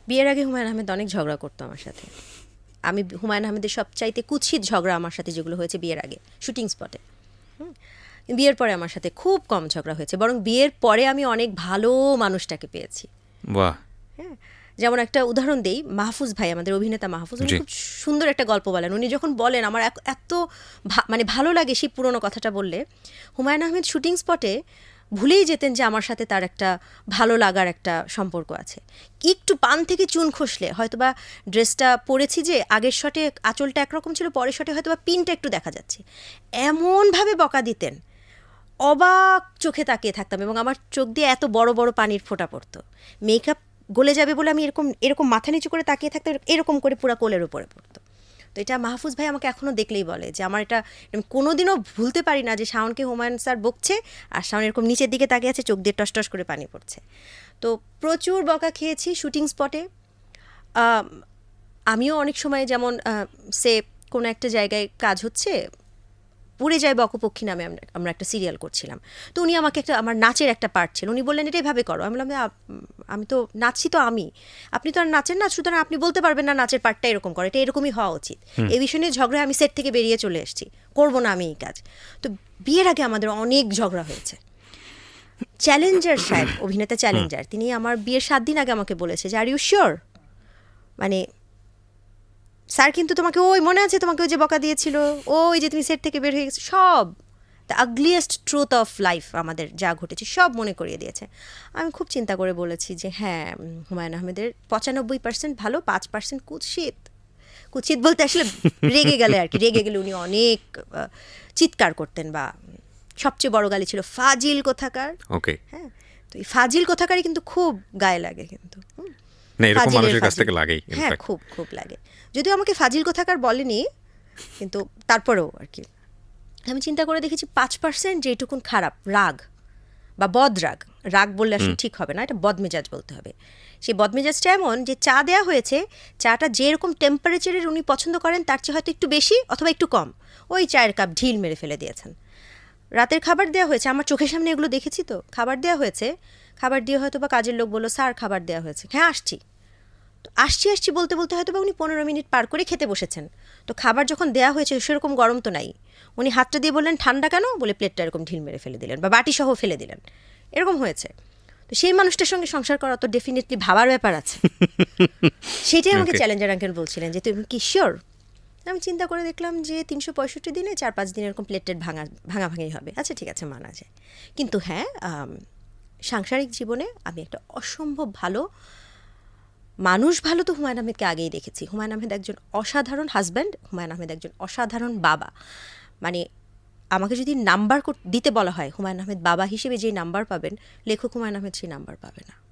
বিয়ের আগে হুমায়ুন আহমেদ অনেক ঝগড়া করতো আমার সাথে। আমি হুমায়ুন আহমেদের সবচাইতে কুৎসিত ঝগড়া আমার সাথে যেগুলো হয়েছে বিয়ের আগে শুটিং স্পটে। বিয়ের পরে আমার সাথে খুব কম ঝগড়া হয়েছে, বরং বিয়ের পরে আমি অনেক ভালো মানুষটাকে পেয়েছি। বাহ। হ্যাঁ, যেমন একটা উদাহরণ দেই, মাহফুজ ভাই, আমাদের অভিনেতা মাহফুজ, উনি খুব সুন্দর একটা গল্প বলেন। উনি যখন বলেন আমার এত মানে ভালো লাগে সেই পুরনো কথাটা বললে। হুমায়ুন আহমেদ শুটিং স্পটে ভুলেই যেতেন যে আমার সাথে তার একটা ভালো লাগার একটা সম্পর্ক আছে। একটু পান থেকে চুন খসলে, হয়তোবা ড্রেসটা পরেছি যে আগের শটে আঁচলটা একরকম ছিল, পরের শটে হয়তোবা পিনটা একটু দেখা যাচ্ছে, এমনভাবে বকা দিতেন, অবাক চোখে তাকিয়ে থাকতাম এবং আমার চোখ দিয়ে এত বড় বড় পানির ফোঁটা পড়তো। মেকআপ গলে যাবে বলে আমি এরকম এরকম মাথা নিচু করে তাকিয়ে থাকতাম, এরকম করে পুরো কোলের উপরে পড়তো। তো এটা মাহফুজ ভাই আমাকে এখনও দেখলেই বলে যে আমার এটা আমি কোনোদিনও ভুলতে পারি না যে শাওনকে হুমায়ুন স্যার বকছে আর শাওন এরকম নিচের দিকে তাকিয়ে আছে, চোখ দিয়ে টস টস করে পানি পড়ছে। তো প্রচুর বকা খেয়েছি শুটিং স্পটে। আমিও অনেক সময়, যেমন সে কোনো একটা জায়গায় কাজ হচ্ছে, উড়ে যায় বকপক্ষী নামে আমরা একটা সিরিয়াল করছিলাম। তো উনি আমাকে আমার নাচের একটা পার্ট ছিল, উনি বললেন এটা এভাবে করো। আমি বললাম আমি তো নাচছি, তো আপনি তো আর নাচেন না, সুতরাং আপনি বলতে পারবেন না নাচের পার্টটা এরকম করে, এটা এরকমই হওয়া উচিত। এই বিষয় নিয়ে ঝগড়া আমি সেট থেকে বেরিয়ে চলে এসেছি, করবো না আমি এই কাজ। তো বিয়ের আগে আমাদের অনেক ঝগড়া হয়েছে। চ্যালেঞ্জার সাহেব, অভিনেতা চ্যালেঞ্জার, তিনি আমার বিয়ের 7 দিন আগে আমাকে বলেছে যে আর ইউ শিওর, মানে স্যার কিন্তু তোমাকে ওই মনে আছে, তোমাকে ওই যে বকা দিয়েছিল, ওই যে তুমি সেট থেকে বের হয়ে গেছো, সব the ugliest truth of life আমাদের যা ঘটেছে সব মনে করিয়ে দিয়েছে। আমি খুব চিন্তা করে বলেছি যে হ্যাঁ, হুমায়ুন আহমেদের 95% ভালো, 5% কুৎসিত। কুৎসিত বলতে আসলে রেগে গেলে আর কি, রেগে গেলে উনি অনেক চিৎকার করতেন, বা সবচেয়ে বড় গালি ছিল ফাজিল কোথাকার। ওকে। হ্যাঁ, তো এই ফাজিল কোথাকারই কিন্তু খুব গায়ে লাগে, কিন্তু না, এরকম মানুষের কাছ থেকে লাগেই। হ্যাঁ, খুব খুব লাগে। যদিও আমাকে ফাজিল কোথাকার বলেনি, কিন্তু তারপরেও আর কি আমি চিন্তা করে দেখেছি 5% যেটুকুন খারাপ রাগ বা বদরাগ, রাগ বললে আসলে ঠিক হবে না, এটা বদমেজাজ বলতে হবে। সেই বদমেজাজটা এমন যে চা দেওয়া হয়েছে, চাটা যেরকম টেম্পারেচারের উনি পছন্দ করেন তার চেয়ে হয়তো একটু বেশি অথবা একটু কম, ওই চায়ের কাপ ঢিল মেরে ফেলে দিয়েছেন। রাতের খাবার দেওয়া হয়েছে, আমার চোখের সামনে এগুলো দেখেছি, তো খাবার দেওয়া হয়েছে, খাবার দিয়ে হয়তো বা কাজের লোক বললো স্যার খাবার দেওয়া হয়েছে, হ্যাঁ আসছি। তো আসছি বলতে বলতে হয়তো বা উনি 15 মিনিট পার করে খেতে বসেছেন। তো খাবার যখন দেওয়া হয়েছে সেরকম গরম তো নাই, উনি হাতটা দিয়ে বললেন ঠান্ডা কেন, বলে প্লেটটা এরকম ঢিল মেরে ফেলে দিলেন, বা বাটি সহ ফেলে দিলেন, এরকম হয়েছে। তো সেই মানুষটার সঙ্গে সংসার করা তো ডেফিনেটলি ভাবার ব্যাপার আছে। সেটাই আমাকে চ্যালেঞ্জার আঙ্কেল বলছিলেন যে তুমি কি শিওর। আমি চিন্তা করে দেখলাম যে 365 দিনে 4-5 দিন এরকম প্লেটের ভাঙাভাঙি হবে, আচ্ছা ঠিক আছে, মানা যায়। কিন্তু হ্যাঁ, সাংসারিক জীবনে আমি একটা অসম্ভব ভালো মানুষ, ভালো তো হুমায়ুন আহমেদকে আগেই দেখেছি। হুমায়ুন আহমেদ একজন অসাধারণ হাজব্যান্ড, হুমায়ুন আহমেদ একজন অসাধারণ বাবা। মানে আমাকে যদি নাম্বার দিতে বলা হয় হুমায়ুন আহমেদ বাবা হিসেবে যেই নাম্বার পাবেন, লেখক হুমায়ুন আহমেদ সেই নাম্বার পাবে না।